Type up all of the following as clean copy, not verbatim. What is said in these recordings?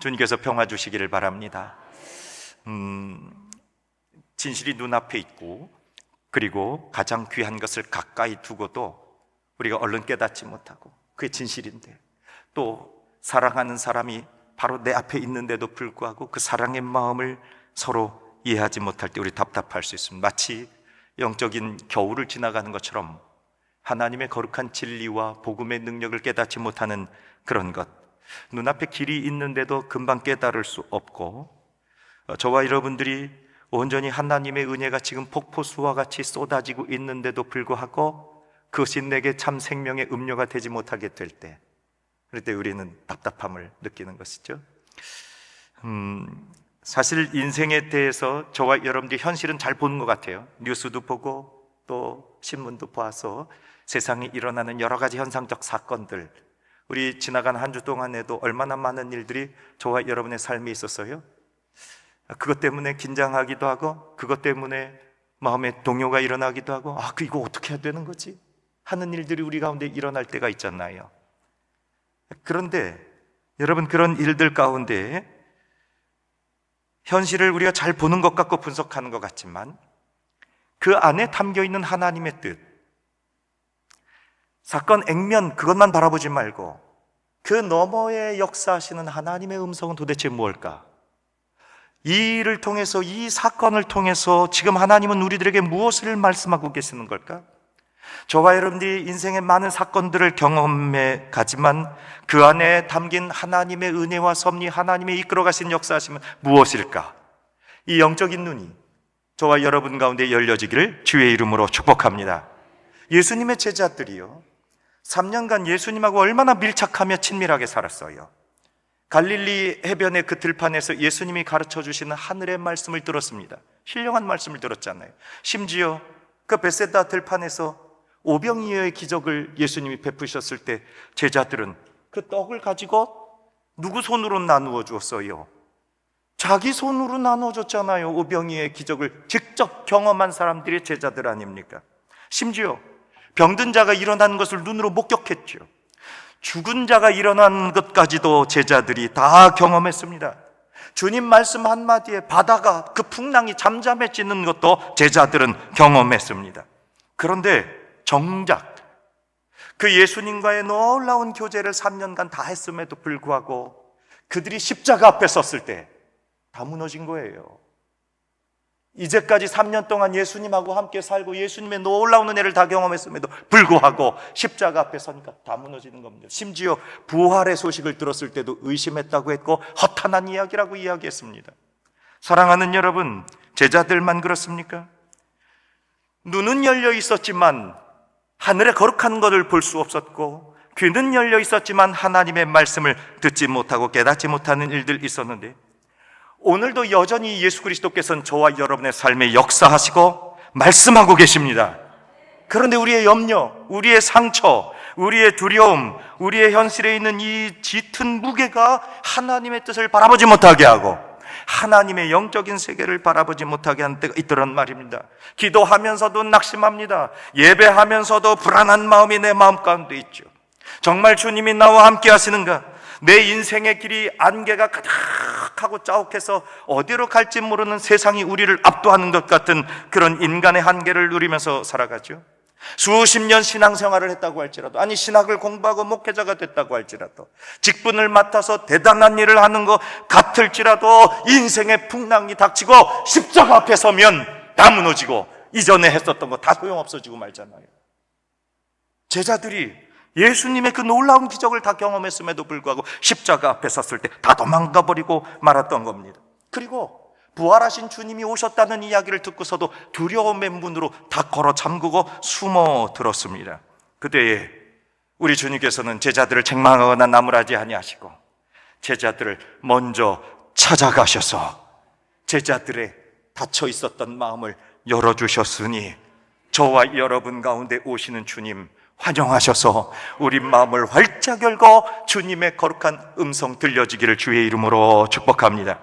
주님께서 평화 주시기를 바랍니다. 진실이 눈앞에 있고, 그리고 가장 귀한 것을 가까이 두고도 우리가 얼른 깨닫지 못하고, 그게 진실인데, 또 사랑하는 사람이 바로 내 앞에 있는데도 불구하고 그 사랑의 마음을 서로 이해하지 못할 때 우리 답답할 수 있습니다. 마치 영적인 겨울을 지나가는 것처럼 하나님의 거룩한 진리와 복음의 능력을 깨닫지 못하는 그런 것, 눈앞에 길이 있는데도 금방 깨달을 수 없고, 저와 여러분들이 온전히 하나님의 은혜가 지금 폭포수와 같이 쏟아지고 있는데도 불구하고 그것이 내게 참 생명의 음료가 되지 못하게 될 때, 그럴 때 우리는 답답함을 느끼는 것이죠. 사실 인생에 대해서 저와 여러분들이 현실은 잘 보는 것 같아요. 뉴스도 보고 또 신문도 봐서 세상에 일어나는 여러 가지 현상적 사건들, 우리 지나간 한 주 동안에도 얼마나 많은 일들이 저와 여러분의 삶에 있었어요. 그것 때문에 긴장하기도 하고, 그것 때문에 마음에 동요가 일어나기도 하고, 이거 어떻게 해야 되는 거지? 하는 일들이 우리 가운데 일어날 때가 있잖아요. 그런데 여러분, 그런 일들 가운데 현실을 우리가 잘 보는 것 같고 분석하는 것 같지만 그 안에 담겨있는 하나님의 뜻, 사건 액면 그것만 바라보지 말고 그 너머에 역사하시는 하나님의 음성은 도대체 무엇일까? 이 일을 통해서, 이 사건을 통해서 지금 하나님은 우리들에게 무엇을 말씀하고 계시는 걸까? 저와 여러분들이 인생의 많은 사건들을 경험해 가지만 그 안에 담긴 하나님의 은혜와 섭리, 하나님의 이끌어가신 역사하심은 무엇일까? 이 영적인 눈이 저와 여러분 가운데 열려지기를 주의 이름으로 축복합니다. 예수님의 제자들이요, 3년간 예수님하고 얼마나 밀착하며 친밀하게 살았어요. 갈릴리 해변의 그 들판에서 예수님이 가르쳐 주시는 하늘의 말씀을 들었습니다. 신령한 말씀을 들었잖아요. 심지어 그 베세다 들판에서 오병이어의 기적을 예수님이 베푸셨을 때 제자들은 그 떡을 가지고 누구 손으로 나누어 주었어요? 자기 손으로 나누어 줬잖아요. 오병이어의 기적을 직접 경험한 사람들이 제자들 아닙니까? 심지어 병든 자가 일어난 것을 눈으로 목격했죠. 죽은 자가 일어난 것까지도 제자들이 다 경험했습니다. 주님 말씀 한마디에 바다가, 그 풍랑이 잠잠해지는 것도 제자들은 경험했습니다. 그런데 정작 그 예수님과의 놀라운 교제를 3년간 다 했음에도 불구하고 그들이 십자가 앞에 섰을 때 다 무너진 거예요. 이제까지 3년 동안 예수님하고 함께 살고 예수님의 놀라운 은혜를 다 경험했음에도 불구하고 십자가 앞에 서니까 다 무너지는 겁니다. 심지어 부활의 소식을 들었을 때도 의심했다고 했고 허탄한 이야기라고 이야기했습니다. 사랑하는 여러분, 제자들만 그렇습니까? 눈은 열려 있었지만 하늘의 거룩한 것을 볼 수 없었고, 귀는 열려 있었지만 하나님의 말씀을 듣지 못하고 깨닫지 못하는 일들이 있었는데, 오늘도 여전히 예수 그리스도께서는 저와 여러분의 삶에 역사하시고 말씀하고 계십니다. 그런데 우리의 염려, 우리의 상처, 우리의 두려움, 우리의 현실에 있는 이 짙은 무게가 하나님의 뜻을 바라보지 못하게 하고 하나님의 영적인 세계를 바라보지 못하게 하는 때가 있더란 말입니다. 기도하면서도 낙심합니다. 예배하면서도 불안한 마음이 내 마음 가운데 있죠. 정말 주님이 나와 함께 하시는가? 내 인생의 길이 안개가 가득하고 짜옥해서 어디로 갈지 모르는 세상이 우리를 압도하는 것 같은 그런 인간의 한계를 누리면서 살아가죠. 수십 년 신앙생활을 했다고 할지라도, 아니 신학을 공부하고 목회자가 됐다고 할지라도, 직분을 맡아서 대단한 일을 하는 것 같을지라도 인생의 풍랑이 닥치고 십자가 앞에 서면 다 무너지고 이전에 했었던 거 다 소용없어지고 말잖아요. 제자들이 예수님의 그 놀라운 기적을 다 경험했음에도 불구하고 십자가 앞에 섰을 때 다 도망가버리고 말았던 겁니다. 그리고 부활하신 주님이 오셨다는 이야기를 듣고서도 두려움의 문으로 다 걸어 잠그고 숨어 들었습니다. 그때에 우리 주님께서는 제자들을 책망하거나 나무라지 아니하시고 제자들을 먼저 찾아가셔서 제자들의 닫혀 있었던 마음을 열어주셨으니 저와 여러분 가운데 오시는 주님 환영하셔서 우리 마음을 활짝 열고 주님의 거룩한 음성 들려지기를 주의 이름으로 축복합니다.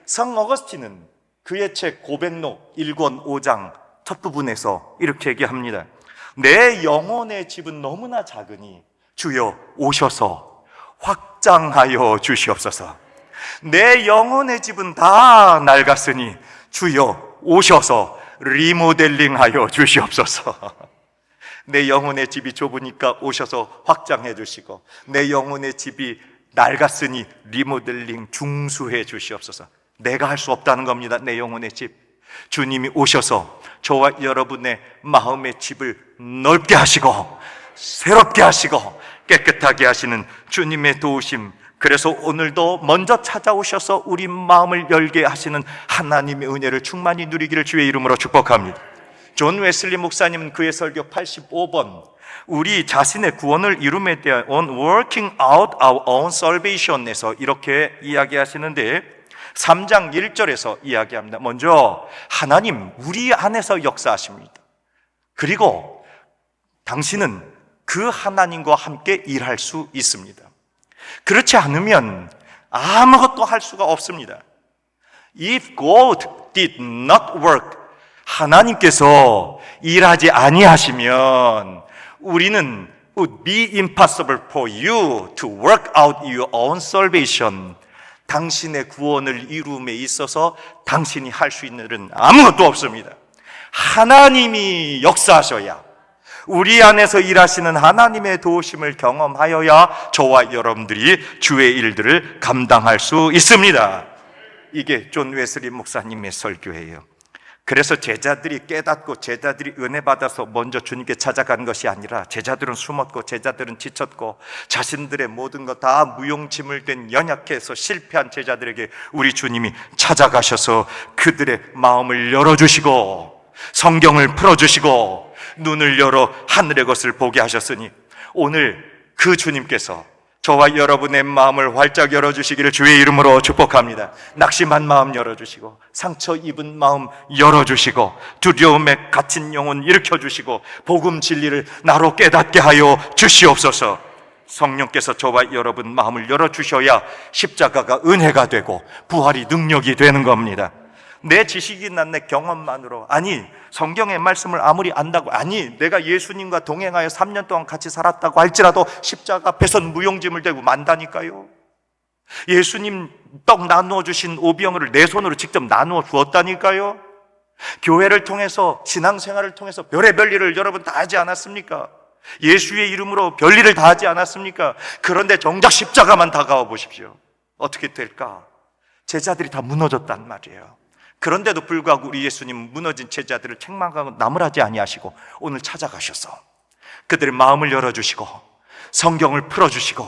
성 어거스틴은 그의 책 고백록 1권 5장 첫 부분에서 이렇게 얘기합니다. 내 영혼의 집은 너무나 작으니 주여 오셔서 확장하여 주시옵소서. 내 영혼의 집은 다 낡았으니 주여 오셔서 리모델링하여 주시옵소서. 내 영혼의 집이 좁으니까 오셔서 확장해 주시고, 내 영혼의 집이 낡았으니 리모델링 중수해 주시옵소서. 내가 할 수 없다는 겁니다. 내 영혼의 집. 주님이 오셔서 저와 여러분의 마음의 집을 넓게 하시고 새롭게 하시고 깨끗하게 하시는 주님의 도우심, 그래서 오늘도 먼저 찾아오셔서 우리 마음을 열게 하시는 하나님의 은혜를 충만히 누리기를 주의 이름으로 축복합니다. 존 웨슬리 목사님은 그의 설교 85번 우리 자신의 구원을 이룸에 대한 on working out our own salvation에서 이렇게 이야기하시는데 3장 1절에서 이야기합니다. 먼저 하나님 우리 안에서 역사하십니다. 그리고 당신은 그 하나님과 함께 일할 수 있습니다. 그렇지 않으면 아무것도 할 수가 없습니다. If God did not work, 하나님께서 일하지 아니하시면 우리는 would be impossible for you to work out your own salvation. 당신의 구원을 이루음에 있어서 당신이 할 수 있는 일은 아무것도 없습니다. 하나님이 역사하셔야, 우리 안에서 일하시는 하나님의 도우심을 경험하여야 저와 여러분들이 주의 일들을 감당할 수 있습니다. 이게 존 웨슬리 목사님의 설교예요. 그래서 제자들이 깨닫고 제자들이 은혜 받아서 먼저 주님께 찾아간 것이 아니라 제자들은 숨었고 제자들은 지쳤고 자신들의 모든 것 다 무용지물 된 연약해서 실패한 제자들에게 우리 주님이 찾아가셔서 그들의 마음을 열어주시고 성경을 풀어주시고 눈을 열어 하늘의 것을 보게 하셨으니 오늘 그 주님께서 저와 여러분의 마음을 활짝 열어주시기를 주의 이름으로 축복합니다. 낙심한 마음 열어주시고 상처 입은 마음 열어주시고 두려움에 갇힌 영혼 일으켜주시고 복음 진리를 나로 깨닫게 하여 주시옵소서. 성령께서 저와 여러분 마음을 열어주셔야 십자가가 은혜가 되고 부활이 능력이 되는 겁니다. 내 지식이나 내 경험만으로, 아니 성경의 말씀을 아무리 안다고, 아니 내가 예수님과 동행하여 3년 동안 같이 살았다고 할지라도 십자가 앞에선 무용지물 되고 만다니까요. 예수님 떡 나누어 주신 오병을 내 손으로 직접 나누어 주었다니까요. 교회를 통해서 신앙생활을 통해서 별의별 일을 여러분 다 하지 않았습니까? 예수의 이름으로 별일을 다 하지 않았습니까? 그런데 정작 십자가만 다가와 보십시오. 어떻게 될까? 제자들이 다 무너졌단 말이에요. 그런데도 불구하고 우리 예수님은 무너진 제자들을 책망하고 나무라지 아니하시고 오늘 찾아가셔서 그들의 마음을 열어주시고 성경을 풀어주시고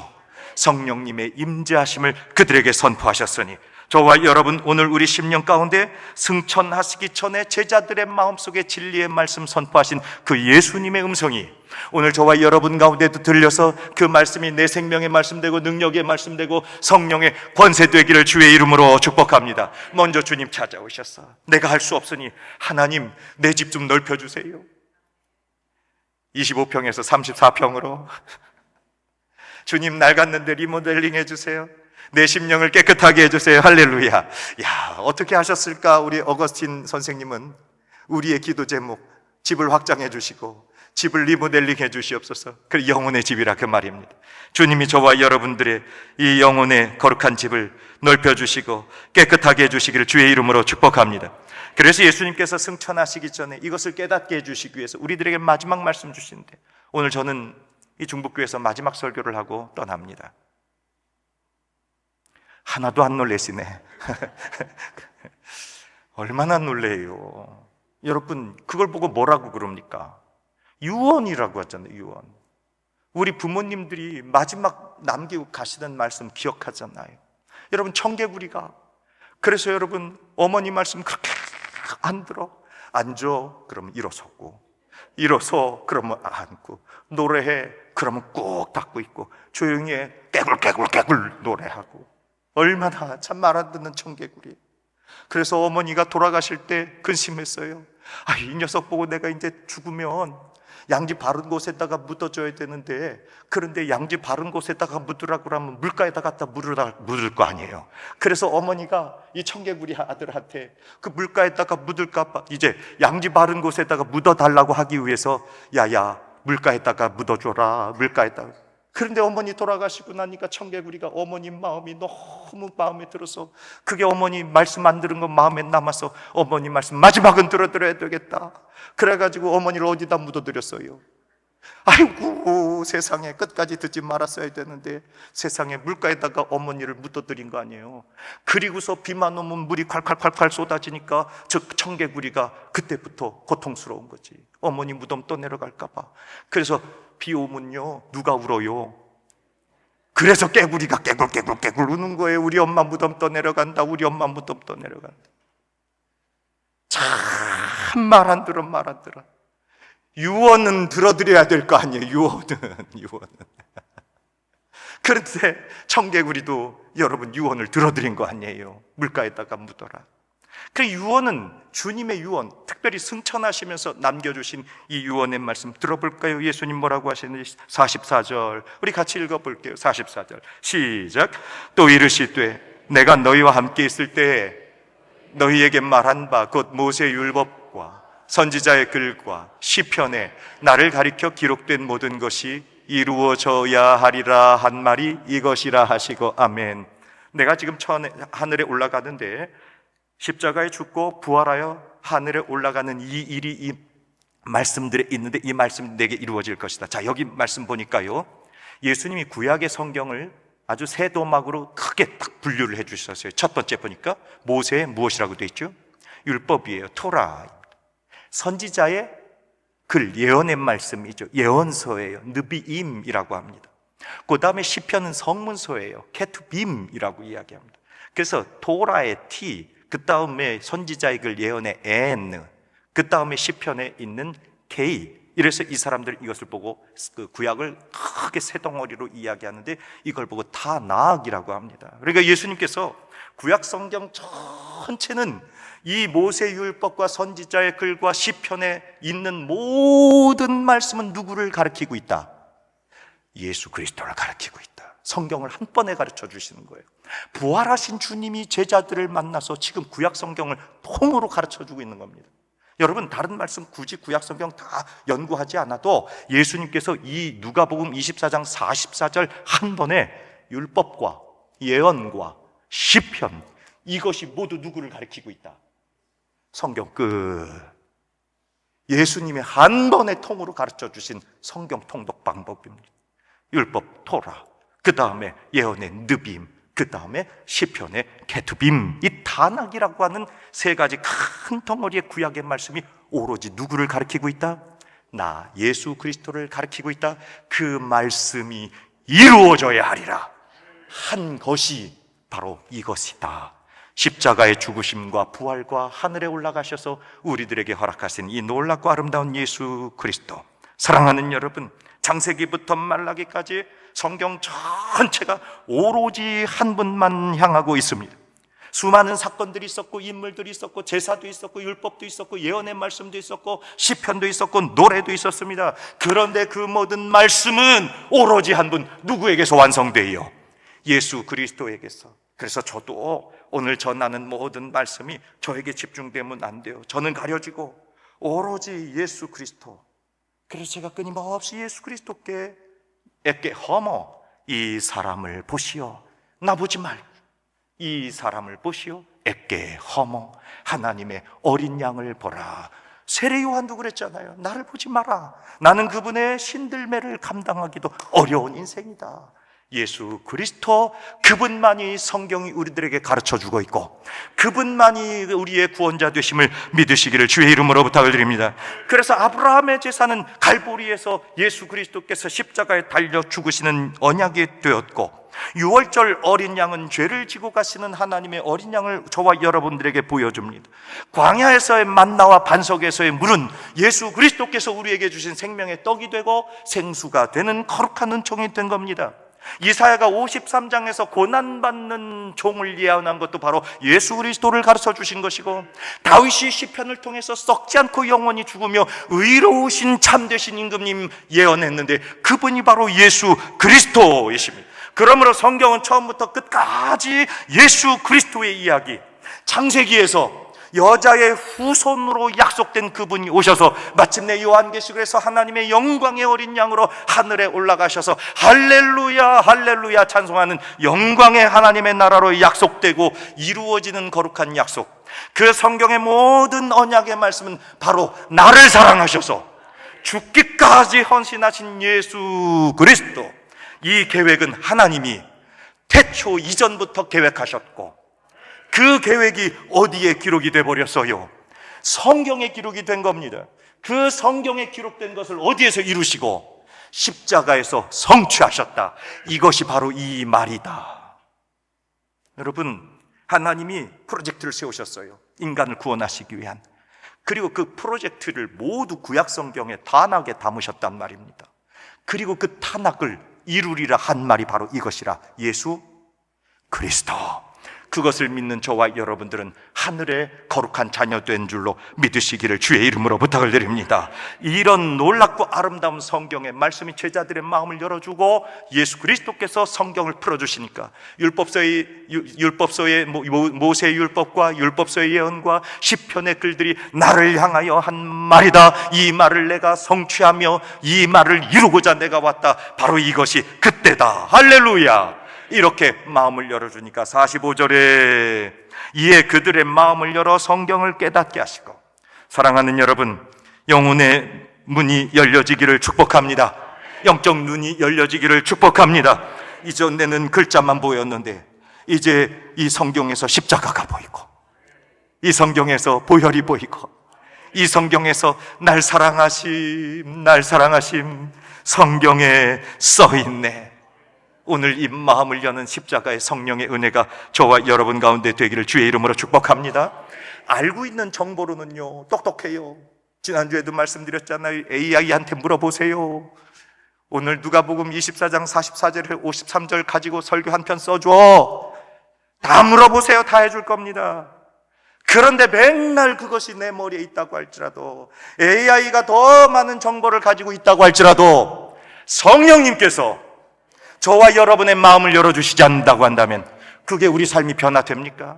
성령님의 임재하심을 그들에게 선포하셨으니 저와 여러분 오늘 우리 심령 가운데 승천하시기 전에 제자들의 마음속에 진리의 말씀 선포하신 그 예수님의 음성이 오늘 저와 여러분 가운데도 들려서 그 말씀이 내 생명의 말씀되고 능력의 말씀되고 성령의 권세되기를 주의 이름으로 축복합니다. 먼저 주님 찾아오셨어. 내가 할 수 없으니 하나님 내 집 좀 넓혀주세요. 25평에서 34평으로 주님 낡았는데 리모델링 해주세요. 내 심령을 깨끗하게 해주세요. 할렐루야. 야, 어떻게 하셨을까? 우리 어거스틴 선생님은 우리의 기도 제목 집을 확장해 주시고 집을 리모델링 해 주시옵소서. 그 영혼의 집이라 그 말입니다. 주님이 저와 여러분들의 이 영혼의 거룩한 집을 넓혀 주시고 깨끗하게 해 주시기를 주의 이름으로 축복합니다. 그래서 예수님께서 승천하시기 전에 이것을 깨닫게 해 주시기 위해서 우리들에게 마지막 말씀 주시는데 오늘 저는 이 중북교회에서 마지막 설교를 하고 떠납니다. 하나도 안 놀라시네. 얼마나 놀래요. 여러분 그걸 보고 뭐라고 그럽니까? 유언이라고 하잖아요. 유언. 우리 부모님들이 마지막 남기고 가시는 말씀 기억하잖아요. 여러분 청개구리가, 그래서 여러분 어머니 말씀 그렇게 안 들어. 앉아 그러면 일어섰고, 일어서 그러면 앉고, 노래해 그러면 꾹 닫고 있고, 조용히 해 깨굴깨굴깨굴 노래하고. 얼마나 참 말 안 듣는 청개구리. 그래서 어머니가 돌아가실 때 근심했어요. 아, 이 녀석 보고 내가 이제 죽으면 양지 바른 곳에다가 묻어줘야 되는데, 그런데 양지 바른 곳에다가 묻으라고 하면 물가에다 갖다 묻을 거 아니에요. 그래서 어머니가 이 청개구리 아들한테 그 물가에다가 묻을까봐 이제 양지 바른 곳에다가 묻어달라고 하기 위해서 야야 물가에다가 묻어줘라, 물가에다가. 그런데 어머니 돌아가시고 나니까 청개구리가 어머니 마음이 너무 마음에 들어서, 그게 어머니 말씀 안 들은 건 마음에 남아서 어머니 말씀 마지막은 들어드려야 되겠다. 그래가지고 어머니를 어디다 묻어드렸어요. 아이고, 세상에, 끝까지 듣지 말았어야 되는데 세상에 물가에다가 어머니를 묻어드린 거 아니에요. 그리고서 비만 오면 물이 콸콸콸콸 쏟아지니까 저 청개구리가 그때부터 고통스러운 거지. 어머니 무덤 또 내려갈까 봐. 그래서 비 오면요, 누가 울어요? 그래서 개구리가 깨굴깨굴깨굴 우는 거예요. 우리 엄마 무덤 또 내려간다, 우리 엄마 무덤 또 내려간다. 참 말 안 들어, 말 안 들어. 유언은 들어드려야 될 거 아니에요. 유언은. 그런데 청개구리도 여러분 유언을 들어드린 거 아니에요. 물가에다가 묻어라. 그 유언은 주님의 유언, 특별히 승천하시면서 남겨주신 이 유언의 말씀 들어볼까요? 예수님 뭐라고 하시는지 44절 우리 같이 읽어볼게요. 44절 시작. 또 이르시되 내가 너희와 함께 있을 때에 너희에게 말한 바 곧 모세의 율법과 선지자의 글과 시편에 나를 가리켜 기록된 모든 것이 이루어져야 하리라 한 말이 이것이라 하시고 아멘. 내가 지금 하늘에 올라가는데 십자가에 죽고 부활하여 하늘에 올라가는 이 일이 이 말씀들에 있는데 이 말씀이 내게 이루어질 것이다. 자, 여기 말씀 보니까요, 예수님이 구약의 성경을 아주 세 도막으로 크게 딱 분류를 해주셨어요. 첫 번째 보니까 모세의 무엇이라고 되어 있죠? 율법이에요. 토라. 선지자의 글, 예언의 말씀이죠. 예언서예요. 느비임이라고 합니다. 그 다음에 시편은 성문서예요. 케투빔이라고 이야기합니다. 그래서 토라의 T, 그 다음에 선지자의 글 예언의 N, 그 다음에 시편에 있는 K. 이래서 이 사람들 이것을 보고 그 구약을 크게 세 덩어리로 이야기하는데 이걸 보고 타낙이라고 합니다. 그러니까 예수님께서 구약 성경 전체는 이 모세 율법과 선지자의 글과 시편에 있는 모든 말씀은 누구를 가리키고 있다? 예수 그리스도를 가리키고 있다. 성경을 한 번에 가르쳐 주시는 거예요. 부활하신 주님이 제자들을 만나서 지금 구약 성경을 통으로 가르쳐 주고 있는 겁니다. 여러분, 다른 말씀 굳이 구약 성경 다 연구하지 않아도 예수님께서 이 누가복음 24장 44절 한 번에 율법과 예언과 시편, 이것이 모두 누구를 가리키고 있다? 성경 끝. 예수님이 한 번에 통으로 가르쳐 주신 성경 통독 방법입니다. 율법 토라, 그 다음에 예언의 느빔, 그 다음에 시편의 케투빔. 이 타낙이라고 하는 세 가지 큰 덩어리의 구약의 말씀이 오로지 누구를 가리키고 있다? 나 예수 그리스도를 가리키고 있다. 그 말씀이 이루어져야 하리라 한 것이 바로 이것이다. 십자가의 죽으심과 부활과 하늘에 올라가셔서 우리들에게 허락하신 이 놀랍고 아름다운 예수 그리스도. 사랑하는 여러분, 창세기부터 말라기까지 성경 전체가 오로지 한 분만 향하고 있습니다. 수많은 사건들이 있었고 인물들이 있었고 제사도 있었고 율법도 있었고 예언의 말씀도 있었고 시편도 있었고 노래도 있었습니다. 그런데 그 모든 말씀은 오로지 한 분, 누구에게서 완성돼요? 예수 그리스도에게서. 그래서 저도 오늘 전하는 모든 말씀이 저에게 집중되면 안 돼요. 저는 가려지고 오로지 예수 그리스도. 그래서 제가 끊임없이 예수 그리스도께 에게 허머, 이 사람을 보시오. 나 보지 말고 이 사람을 보시오. 에게 허머, 하나님의 어린 양을 보라. 세례 요한도 그랬잖아요. 나를 보지 마라. 나는 그분의 신들매를 감당하기도 어려운 인생이다. 예수 그리스도, 그분만이 성경이 우리들에게 가르쳐주고 있고 그분만이 우리의 구원자 되심을 믿으시기를 주의 이름으로 부탁을 드립니다. 그래서 아브라함의 제사는 갈보리에서 예수 그리스도께서 십자가에 달려 죽으시는 언약이 되었고, 유월절 어린 양은 죄를 지고 가시는 하나님의 어린 양을 저와 여러분들에게 보여줍니다. 광야에서의 만나와 반석에서의 물은 예수 그리스도께서 우리에게 주신 생명의 떡이 되고 생수가 되는 거룩한 은총이 된 겁니다. 이사야가 53장에서 고난받는 종을 예언한 것도 바로 예수 그리스도를 가르쳐 주신 것이고, 다윗이 시편을 통해서 썩지 않고 영원히 죽으며 의로우신 참되신 임금님 예언했는데 그분이 바로 예수 그리스도이십니다. 그러므로 성경은 처음부터 끝까지 예수 그리스도의 이야기, 창세기에서 여자의 후손으로 약속된 그분이 오셔서 마침내 요한계시록에서 하나님의 영광의 어린 양으로 하늘에 올라가셔서 할렐루야 할렐루야 찬송하는 영광의 하나님의 나라로 약속되고 이루어지는 거룩한 약속, 그 성경의 모든 언약의 말씀은 바로 나를 사랑하셔서 죽기까지 헌신하신 예수 그리스도, 이 계획은 하나님이 태초 이전부터 계획하셨고 그 계획이 어디에 기록이 돼 버렸어요? 성경에 기록이 된 겁니다. 그 성경에 기록된 것을 어디에서 이루시고 십자가에서 성취하셨다. 이것이 바로 이 말이다. 여러분, 하나님이 프로젝트를 세우셨어요. 인간을 구원하시기 위한. 그리고 그 프로젝트를 모두 구약 성경에 단하게 담으셨단 말입니다. 그리고 그 탄악을 이루리라 한 말이 바로 이것이라, 예수 그리스도. 그것을 믿는 저와 여러분들은 하늘의 거룩한 자녀된 줄로 믿으시기를 주의 이름으로 부탁을 드립니다. 이런 놀랍고 아름다운 성경의 말씀이 제자들의 마음을 열어주고 예수 그리스도께서 성경을 풀어주시니까 율법서의 모세의 율법과 율법서의 예언과 시편의 글들이 나를 향하여 한 말이다, 이 말을 내가 성취하며 이 말을 이루고자 내가 왔다, 바로 이것이 그때다. 할렐루야. 이렇게 마음을 열어주니까 45절에 이에 그들의 마음을 열어 성경을 깨닫게 하시고, 사랑하는 여러분, 영혼의 문이 열려지기를 축복합니다. 영적 눈이 열려지기를 축복합니다. 이전에는 글자만 보였는데 이제 이 성경에서 십자가가 보이고, 이 성경에서 보혈이 보이고, 이 성경에서 날 사랑하심, 날 사랑하심 성경에 써있네. 오늘 이 마음을 여는 십자가의 성령의 은혜가 저와 여러분 가운데 되기를 주의 이름으로 축복합니다. 알고 있는 정보로는요, 똑똑해요. 지난주에도 말씀드렸잖아요. AI한테 물어보세요. 오늘 누가복음 24장 44절 53절 가지고 설교 한 편 써줘. 다 물어보세요. 다 해줄 겁니다. 그런데 맨날 그것이 내 머리에 있다고 할지라도, AI가 더 많은 정보를 가지고 있다고 할지라도, 성령님께서 저와 여러분의 마음을 열어주시지 않는다고 한다면 그게 우리 삶이 변화됩니까?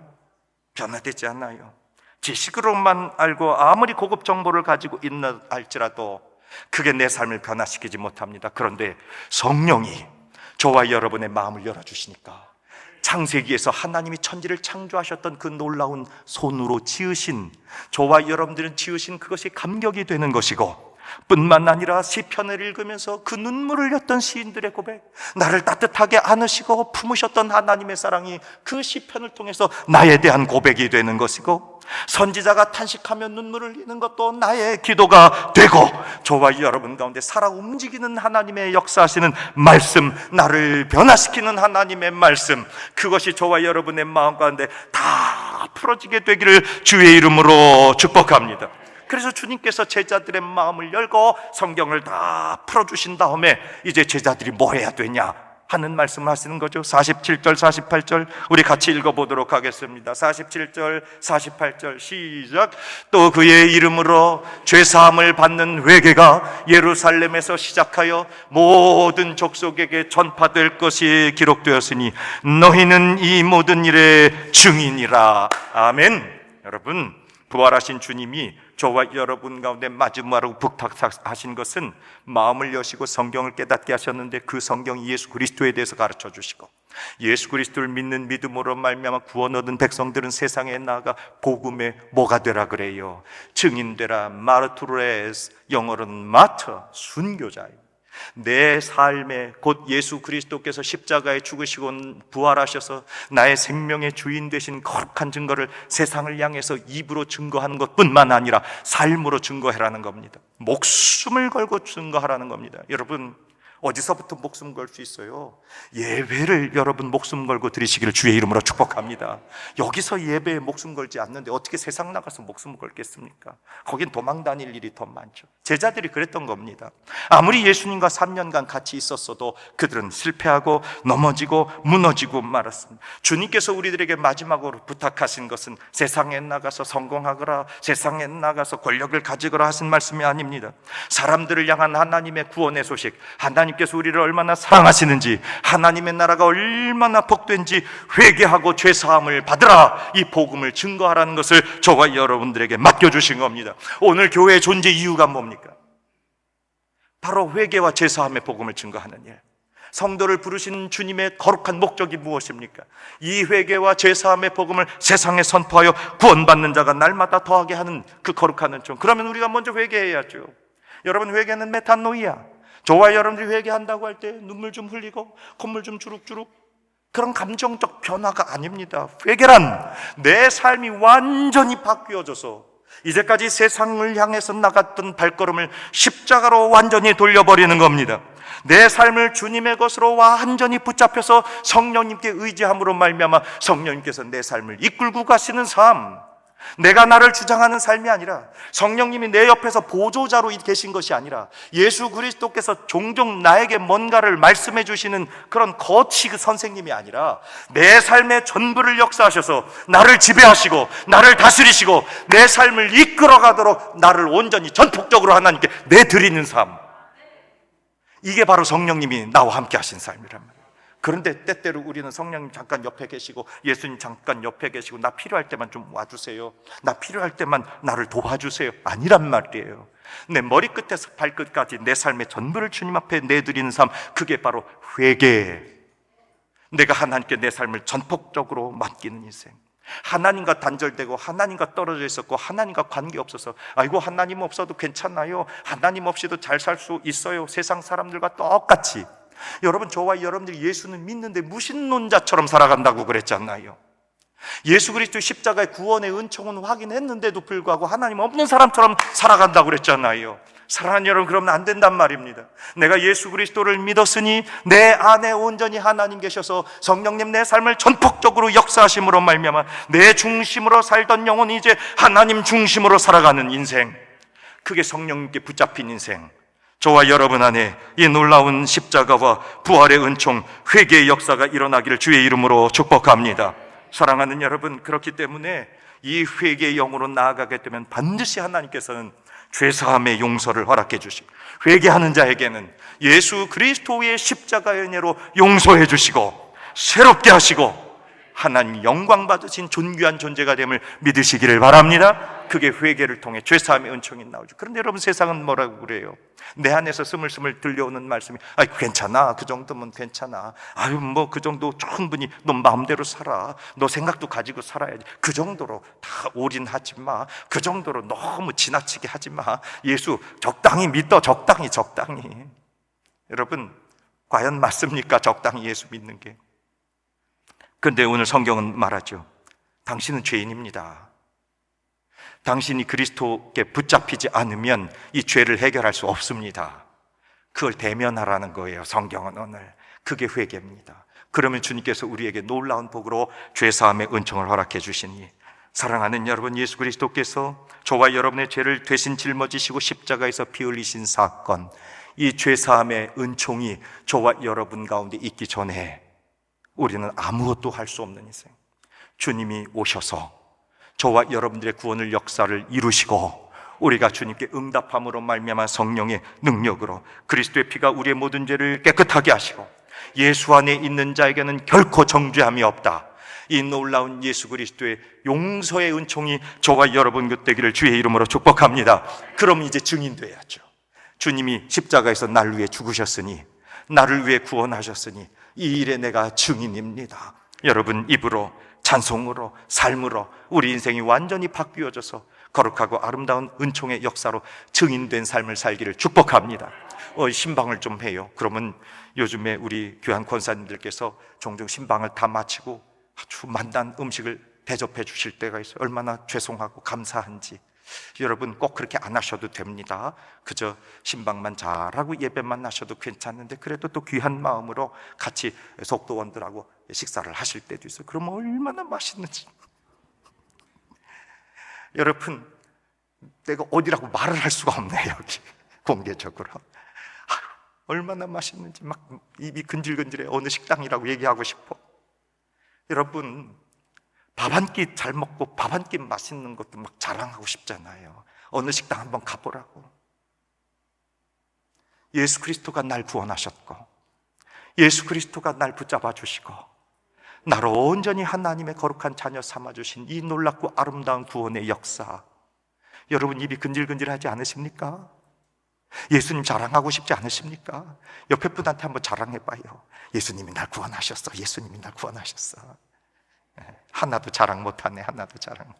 변화되지 않아요. 지식으로만 알고 아무리 고급 정보를 가지고 있나 할지라도 그게 내 삶을 변화시키지 못합니다. 그런데 성령이 저와 여러분의 마음을 열어주시니까 창세기에서 하나님이 천지를 창조하셨던 그 놀라운 손으로 지으신, 저와 여러분들은 지으신 그것이 감격이 되는 것이고, 뿐만 아니라 시편을 읽으면서 그 눈물을 흘렸던 시인들의 고백, 나를 따뜻하게 안으시고 품으셨던 하나님의 사랑이 그 시편을 통해서 나에 대한 고백이 되는 것이고, 선지자가 탄식하며 눈물을 흘리는 것도 나의 기도가 되고, 저와 여러분 가운데 살아 움직이는 하나님의 역사하시는 말씀, 나를 변화시키는 하나님의 말씀, 그것이 저와 여러분의 마음 가운데 다 풀어지게 되기를 주의 이름으로 축복합니다. 그래서 주님께서 제자들의 마음을 열고 성경을 다 풀어주신 다음에 이제 제자들이 뭐 해야 되냐 하는 말씀을 하시는 거죠. 47절 48절 우리 같이 읽어보도록 하겠습니다. 47절 48절 시작. 또 그의 이름으로 죄사함을 받는 회개가 예루살렘에서 시작하여 모든 족속에게 전파될 것이 기록되었으니 너희는 이 모든 일의 증인이라. 아멘. 여러분, 부활하신 주님이 저와 여러분 가운데 마지막으로 부탁하신 것은 마음을 여시고 성경을 깨닫게 하셨는데, 그 성경이 예수 그리스도에 대해서 가르쳐 주시고, 예수 그리스도를 믿는 믿음으로 말미암아 구원 얻은 백성들은 세상에 나아가 복음의 뭐가 되라 그래요? 증인 되라. 마르투레스, 영어로는 마터, 순교자예요. 내 삶에 곧 예수 그리스도께서 십자가에 죽으시고 부활하셔서 나의 생명의 주인 되신 거룩한 증거를 세상을 향해서 입으로 증거하는 것뿐만 아니라 삶으로 증거하라는 겁니다. 목숨을 걸고 증거하라는 겁니다. 여러분, 어디서부터 목숨 걸 수 있어요? 예배를 여러분 목숨 걸고 드리시기를 주의 이름으로 축복합니다. 여기서 예배에 목숨 걸지 않는데 어떻게 세상 나가서 목숨을 걸겠습니까? 거긴 도망 다닐 일이 더 많죠. 제자들이 그랬던 겁니다. 아무리 예수님과 3년간 같이 있었어도 그들은 실패하고 넘어지고 무너지고 말았습니다. 주님께서 우리들에게 마지막으로 부탁하신 것은 세상에 나가서 성공하거라, 세상에 나가서 권력을 가지거라 하신 말씀이 아닙니다. 사람들을 향한 하나님의 구원의 소식, 하나님 하나님께서 우리를 얼마나 사랑하시는지, 하나님의 나라가 얼마나 복된지 회개하고 죄사함을 받으라, 이 복음을 증거하라는 것을 저와 여러분들에게 맡겨주신 겁니다. 오늘 교회의 존재 이유가 뭡니까? 바로 회개와 죄사함의 복음을 증거하는 일. 성도를 부르신 주님의 거룩한 목적이 무엇입니까? 이 회개와 죄사함의 복음을 세상에 선포하여 구원받는 자가 날마다 더하게 하는 그 거룩한 은총. 그러면 우리가 먼저 회개해야죠. 여러분, 회개는 메탄노이야. 저와 여러분들이 회개한다고 할 때 눈물 좀 흘리고 콧물 좀 주룩주룩, 그런 감정적 변화가 아닙니다. 회개란 내 삶이 완전히 바뀌어져서 이제까지 세상을 향해서 나갔던 발걸음을 십자가로 완전히 돌려버리는 겁니다. 내 삶을 주님의 것으로 완전히 붙잡혀서 성령님께 의지함으로 말미암아 성령님께서 내 삶을 이끌고 가시는 삶, 내가 나를 주장하는 삶이 아니라, 성령님이 내 옆에서 보조자로 계신 것이 아니라, 예수 그리스도께서 종종 나에게 뭔가를 말씀해 주시는 그런 거치 선생님이 아니라, 내 삶의 전부를 역사하셔서 나를 지배하시고 나를 다스리시고 내 삶을 이끌어가도록 나를 온전히 전폭적으로 하나님께 내드리는 삶, 이게 바로 성령님이 나와 함께 하신 삶이란 말이에요. 그런데 때때로 우리는 성령님 잠깐 옆에 계시고 예수님 잠깐 옆에 계시고 나 필요할 때만 좀 와주세요, 나 필요할 때만 나를 도와주세요, 아니란 말이에요. 내 머리끝에서 발끝까지 내 삶의 전부를 주님 앞에 내드리는 삶, 그게 바로 회개. 내가 하나님께 내 삶을 전폭적으로 맡기는 인생. 하나님과 단절되고 하나님과 떨어져 있었고 하나님과 관계없어서 아이고 하나님 없어도 괜찮아요, 하나님 없이도 잘 살 수 있어요, 세상 사람들과 똑같이. 여러분, 저와 여러분들이 예수는 믿는데 무신론자처럼 살아간다고 그랬잖아요. 예수 그리스도 십자가의 구원의 은총은 확인했는데도 불구하고 하나님 없는 사람처럼 살아간다고 그랬잖아요. 사랑하는 여러분, 그러면 안 된단 말입니다. 내가 예수 그리스도를 믿었으니 내 안에 온전히 하나님 계셔서 성령님 내 삶을 전폭적으로 역사하심으로 말미암아 내 중심으로 살던 영혼이 이제 하나님 중심으로 살아가는 인생, 그게 성령님께 붙잡힌 인생. 저와 여러분 안에 이 놀라운 십자가와 부활의 은총, 회개의 역사가 일어나기를 주의 이름으로 축복합니다. 사랑하는 여러분, 그렇기 때문에 이 회개의 영으로 나아가게 되면 반드시 하나님께서는 죄사함의 용서를 허락해 주시고, 회개하는 자에게는 예수 그리스도의 십자가의 은혜로 용서해 주시고 새롭게 하시고 하나님 영광 받으신 존귀한 존재가 됨을 믿으시기를 바랍니다. 그게 회개를 통해 죄사함의 은총이 나오죠. 그런데 여러분, 세상은 뭐라고 그래요? 내 안에서 스물스물 들려오는 말씀이 괜찮아, 그 정도면 괜찮아, 뭐 그 정도 충분히 너 마음대로 살아, 너 생각도 가지고 살아야지, 그 정도로 다 올인하지 마, 그 정도로 너무 지나치게 하지 마, 예수 적당히 믿어, 적당히. 여러분, 과연 맞습니까? 적당히 예수 믿는 게? 그런데 오늘 성경은 말하죠. 당신은 죄인입니다. 당신이 그리스도께 붙잡히지 않으면 이 죄를 해결할 수 없습니다. 그걸 대면하라는 거예요, 성경은 오늘. 그게 회개입니다. 그러면 주님께서 우리에게 놀라운 복으로 죄사함의 은총을 허락해 주시니, 사랑하는 여러분, 예수 그리스도께서 저와 여러분의 죄를 대신 짊어지시고 십자가에서 피 흘리신 사건, 이 죄사함의 은총이 저와 여러분 가운데 있기 전에 우리는 아무것도 할 수 없는 인생. 주님이 오셔서 저와 여러분들의 구원을 역사를 이루시고 우리가 주님께 응답함으로 말미암아 성령의 능력으로 그리스도의 피가 우리의 모든 죄를 깨끗하게 하시고 예수 안에 있는 자에게는 결코 정죄함이 없다. 이 놀라운 예수 그리스도의 용서의 은총이 저와 여러분 곁 되기를 주의 이름으로 축복합니다. 그럼 이제 증인돼야죠. 주님이 십자가에서 날 위해 죽으셨으니, 나를 위해 구원하셨으니 이 일에 내가 증인입니다. 여러분, 입으로, 찬송으로, 삶으로 우리 인생이 완전히 바뀌어져서 거룩하고 아름다운 은총의 역사로 증인된 삶을 살기를 축복합니다. 신방을 좀 해요. 그러면 요즘에 우리 교환 권사님들께서 종종 신방을 다 마치고 아주 맛난 음식을 대접해 주실 때가 있어요. 얼마나 죄송하고 감사한지. 여러분, 꼭 그렇게 안 하셔도 됩니다. 그저 신방만 잘하고 예배만 하셔도 괜찮은데, 그래도 또 귀한 마음으로 같이 속도원들하고 식사를 하실 때도 있어요. 그러면 얼마나 맛있는지. 여러분, 내가 어디라고 말을 할 수가 없네요, 여기 공개적으로. 얼마나 맛있는지 막 입이 근질근질해. 어느 식당이라고 얘기하고 싶어. 여러분, 밥 한 끼 잘 먹고 밥 한 끼 맛있는 것도 막 자랑하고 싶잖아요. 어느 식당 한번 가보라고. 예수 그리스도가 날 구원하셨고 예수 그리스도가 날 붙잡아 주시고 나를 온전히 하나님의 거룩한 자녀 삼아주신 이 놀랍고 아름다운 구원의 역사, 여러분 입이 근질근질하지 않으십니까? 예수님 자랑하고 싶지 않으십니까? 옆에 분한테 한번 자랑해봐요. 예수님이 날 구원하셨어. 예수님이 날 구원하셨어. 하나도 자랑 못하네. 하나도 자랑.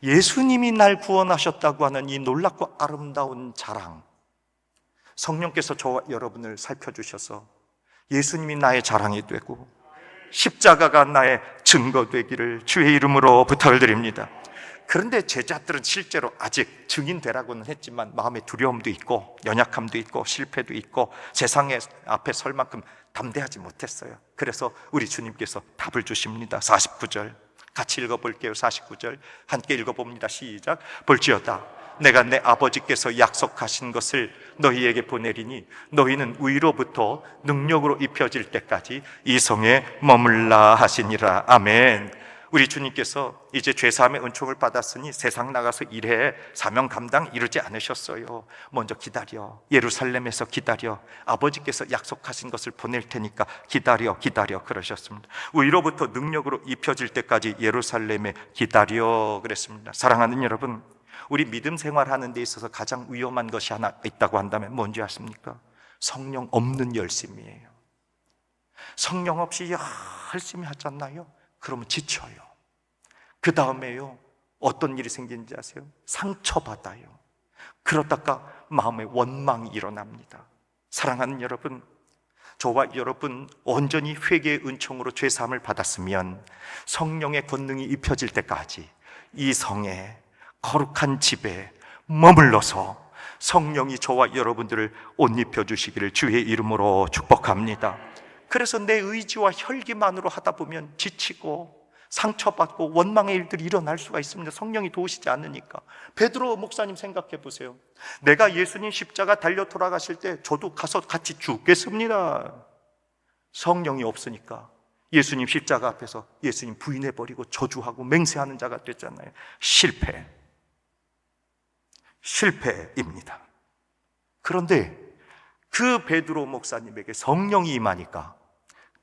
예수님이 날 구원하셨다고 하는 이 놀랍고 아름다운 자랑, 성령께서 저와 여러분을 살펴주셔서 예수님이 나의 자랑이 되고 십자가가 나의 증거 되기를 주의 이름으로 부탁을 드립니다. 그런데 제자들은 실제로 아직 증인되라고는 했지만 마음의 두려움도 있고 연약함도 있고 실패도 있고 세상의 앞에 설 만큼 담대하지 못했어요. 그래서 우리 주님께서 답을 주십니다. 49절 같이 읽어볼게요. 49절 함께 읽어봅니다. 시작. 볼지어다 내가 내 아버지께서 약속하신 것을 너희에게 보내리니 너희는 위로부터 능력으로 입혀질 때까지 이 성에 머물라 하시니라. 아멘. 우리 주님께서 이제 죄사함의 은총을 받았으니 세상 나가서 일해 사명 감당 이루지 않으셨어요. 먼저 기다려. 예루살렘에서 기다려. 아버지께서 약속하신 것을 보낼 테니까 기다려 그러셨습니다. 위로부터 능력으로 입혀질 때까지 예루살렘에 기다려 그랬습니다. 사랑하는 여러분, 우리 믿음 생활하는 데 있어서 가장 위험한 것이 하나 있다고 한다면 뭔지 아십니까? 성령 없는 열심이에요. 성령 없이 열심히 하잖아요. 그러면 지쳐요. 그 다음에요, 어떤 일이 생기는지 아세요? 상처받아요. 그러다가 마음에 원망이 일어납니다. 사랑하는 여러분, 저와 여러분 온전히 회개의 은총으로 죄사함을 받았으면 성령의 권능이 입혀질 때까지 이 성에 거룩한 집에 머물러서 성령이 저와 여러분들을 옷 입혀주시기를 주의 이름으로 축복합니다. 그래서 내 의지와 혈기만으로 하다 보면 지치고 상처받고 원망의 일들이 일어날 수가 있습니다. 성령이 도우시지 않으니까. 베드로 목사님 생각해 보세요. 내가 예수님 십자가 달려 돌아가실 때 저도 가서 같이 죽겠습니다. 성령이 없으니까 예수님 십자가 앞에서 예수님 부인해버리고 저주하고 맹세하는 자가 됐잖아요. 실패입니다. 그런데 그 베드로 목사님에게 성령이 임하니까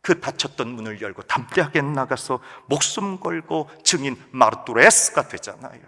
그 닫혔던 문을 열고 담대하게 나가서 목숨 걸고 증인 마르투레스가 되잖아요.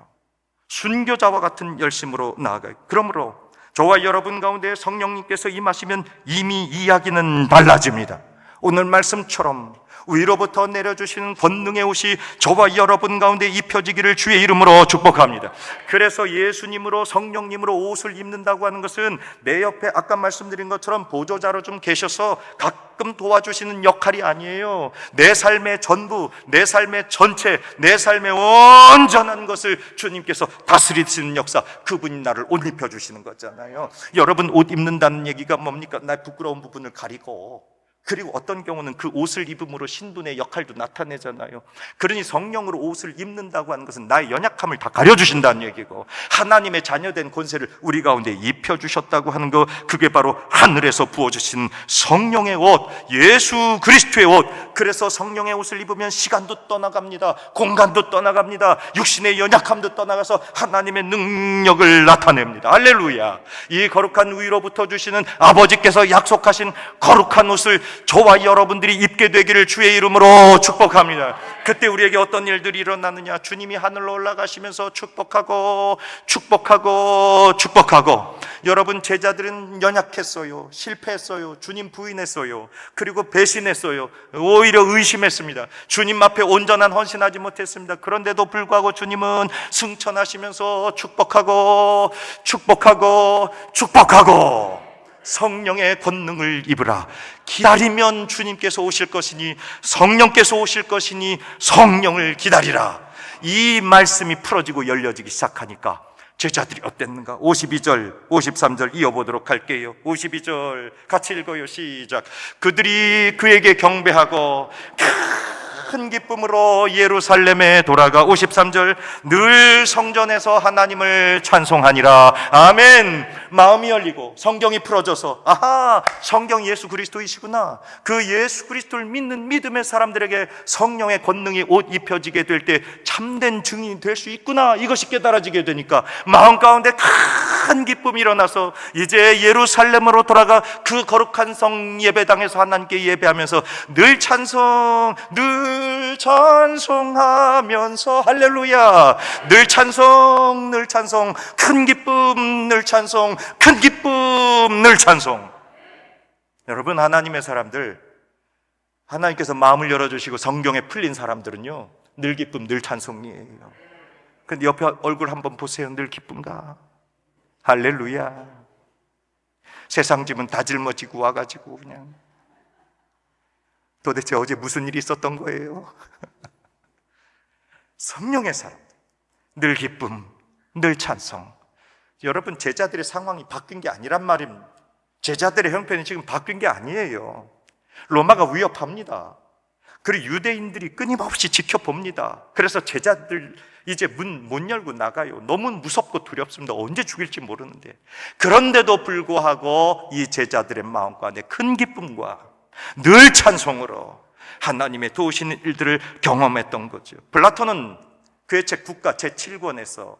순교자와 같은 열심으로 나아가요. 그러므로 저와 여러분 가운데 성령님께서 임하시면 이미 이야기는 달라집니다. 오늘 말씀처럼 위로부터 내려주시는 권능의 옷이 저와 여러분 가운데 입혀지기를 주의 이름으로 축복합니다. 그래서 예수님으로 성령님으로 옷을 입는다고 하는 것은 내 옆에 아까 말씀드린 것처럼 보조자로 좀 계셔서 가끔 도와주시는 역할이 아니에요. 내 삶의 전부, 내 삶의 전체, 내 삶의 온전한 것을 주님께서 다스리시는 역사, 그분이 나를 옷 입혀주시는 거잖아요. 여러분, 옷 입는다는 얘기가 뭡니까? 나의 부끄러운 부분을 가리고, 그리고 어떤 경우는 그 옷을 입음으로 신분의 역할도 나타내잖아요. 그러니 성령으로 옷을 입는다고 하는 것은 나의 연약함을 다 가려주신다는 얘기고, 하나님의 자녀된 권세를 우리 가운데 입혀주셨다고 하는 것, 그게 바로 하늘에서 부어주신 성령의 옷, 예수 그리스도의 옷. 그래서 성령의 옷을 입으면 시간도 떠나갑니다. 공간도 떠나갑니다. 육신의 연약함도 떠나가서 하나님의 능력을 나타냅니다. 할렐루야. 이 거룩한 위로부터 주시는 아버지께서 약속하신 거룩한 옷을 저와 여러분들이 입게 되기를 주의 이름으로 축복합니다. 그때 우리에게 어떤 일들이 일어나느냐? 주님이 하늘로 올라가시면서 축복하고 여러분, 제자들은 연약했어요. 실패했어요. 주님 부인했어요. 그리고 배신했어요. 오히려 의심했습니다. 주님 앞에 온전한 헌신하지 못했습니다. 그런데도 불구하고 주님은 승천하시면서 축복하고 성령의 권능을 입으라. 기다리면 주님께서 오실 것이니, 성령께서 오실 것이니 성령을 기다리라. 이 말씀이 풀어지고 열려지기 시작하니까 제자들이 어땠는가? 52절, 53절 이어보도록 할게요. 52절 같이 읽어요. 시작. 그들이 그에게 경배하고 큰 기쁨으로 예루살렘에 돌아가 53절 늘 성전에서 하나님을 찬송하니라. 아멘. 마음이 열리고 성경이 풀어져서 아하, 성경 예수 그리스도이시구나. 그 예수 그리스도를 믿는 믿음의 사람들에게 성령의 권능이 옷 입혀지게 될 때 참된 증인이 될 수 있구나, 이것이 깨달아지게 되니까 마음 가운데 큰 기쁨이 일어나서 이제 예루살렘으로 돌아가 그 거룩한 성 예배당에서 하나님께 예배하면서 늘 찬송하면서 할렐루야, 늘 찬송, 큰 기쁨 늘 찬송, 큰 기쁨 늘 찬송. 여러분, 하나님의 사람들, 하나님께서 마음을 열어주시고 성경에 풀린 사람들은요 늘 기쁨 늘 찬송이에요. 근데 옆에 얼굴 한번 보세요. 늘 기쁜가? 할렐루야. 세상 집은 다 짊어지고 와가지고 그냥 도대체 어제 무슨 일이 있었던 거예요? 성령의 사람, 늘 기쁨, 늘 찬송. 여러분, 제자들의 상황이 바뀐 게 아니란 말입니다. 제자들의 형편이 지금 바뀐 게 아니에요. 로마가 위협합니다. 그리고 유대인들이 끊임없이 지켜봅니다. 그래서 제자들 이제 문 못 열고 나가요. 너무 무섭고 두렵습니다. 언제 죽일지 모르는데. 그런데도 불구하고 이 제자들의 마음 가운데 큰 기쁨과 늘 찬송으로 하나님의 도우시는 일들을 경험했던 거죠. 플라톤은 그의 책 국가 제7권에서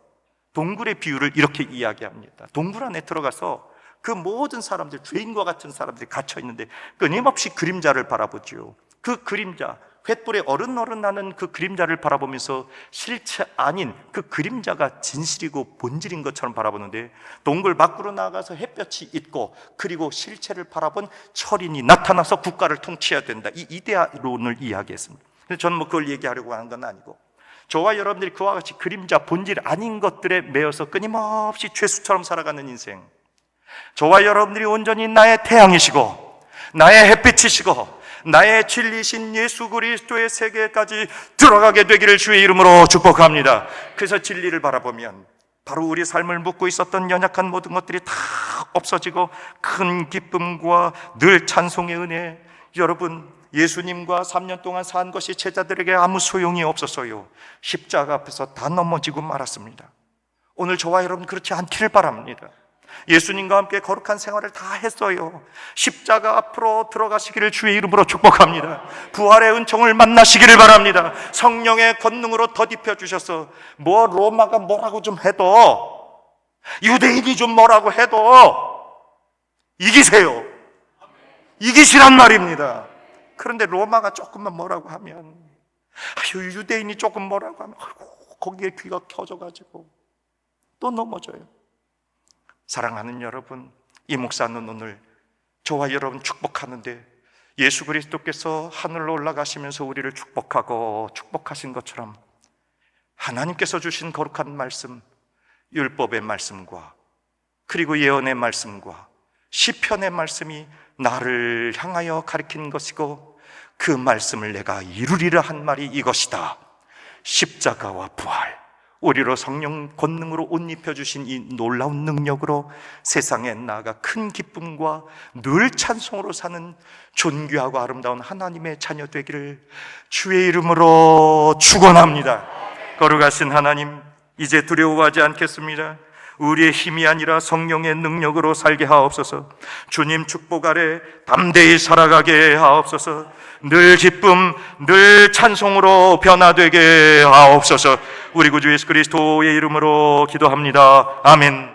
동굴의 비유를 이렇게 이야기합니다. 동굴 안에 들어가서 그 모든 사람들, 죄인과 같은 사람들이 갇혀 있는데 끊임없이 그림자를 바라보죠. 그 그림자, 횃불에 어른어른하는 그 그림자를 바라보면서 실체 아닌 그 그림자가 진실이고 본질인 것처럼 바라보는데, 동굴 밖으로 나가서 햇볕이 있고 그리고 실체를 바라본 철인이 나타나서 국가를 통치해야 된다, 이 이데아론을 이야기했습니다. 근데 저는 그걸 얘기하려고 하는 건 아니고, 저와 여러분들이 그와 같이 그림자, 본질 아닌 것들에 매여서 끊임없이 죄수처럼 살아가는 인생, 저와 여러분들이 온전히 나의 태양이시고 나의 햇빛이시고 나의 진리신 예수 그리스도의 세계까지 들어가게 되기를 주의 이름으로 축복합니다. 그래서 진리를 바라보면 바로 우리 삶을 묶고 있었던 연약한 모든 것들이 다 없어지고 큰 기쁨과 늘 찬송의 은혜. 여러분, 예수님과 3년 동안 산 것이 제자들에게 아무 소용이 없었어요. 십자가 앞에서 다 넘어지고 말았습니다. 오늘 저와 여러분 그렇지 않기를 바랍니다. 예수님과 함께 거룩한 생활을 다 했어요. 십자가 앞으로 들어가시기를 주의 이름으로 축복합니다. 부활의 은총을 만나시기를 바랍니다. 성령의 권능으로 덧입혀 주셔서 로마가 뭐라고 좀 해도, 유대인이 좀 뭐라고 해도 이기세요. 이기시란 말입니다. 그런데 로마가 조금만 뭐라고 하면, 유대인이 조금 뭐라고 하면 거기에 귀가 켜져가지고 또 넘어져요. 사랑하는 여러분, 이 목사는 오늘 저와 여러분 축복하는데, 예수 그리스도께서 하늘로 올라가시면서 우리를 축복하고 축복하신 것처럼 하나님께서 주신 거룩한 말씀, 율법의 말씀과 그리고 예언의 말씀과 시편의 말씀이 나를 향하여 가리킨 것이고, 그 말씀을 내가 이루리라 한 말이 이것이다. 십자가와 부활, 우리로 성령 권능으로 옷 입혀주신 이 놀라운 능력으로 세상에 나아가 큰 기쁨과 늘 찬송으로 사는 존귀하고 아름다운 하나님의 자녀 되기를 주의 이름으로 축원합니다. 거룩하신 하나님, 이제 두려워하지 않겠습니다. 우리의 힘이 아니라 성령의 능력으로 살게 하옵소서. 주님 축복 아래 담대히 살아가게 하옵소서. 늘 기쁨, 늘 찬송으로 변화되게 하옵소서. 우리 구주 예수 그리스도의 이름으로 기도합니다. 아멘.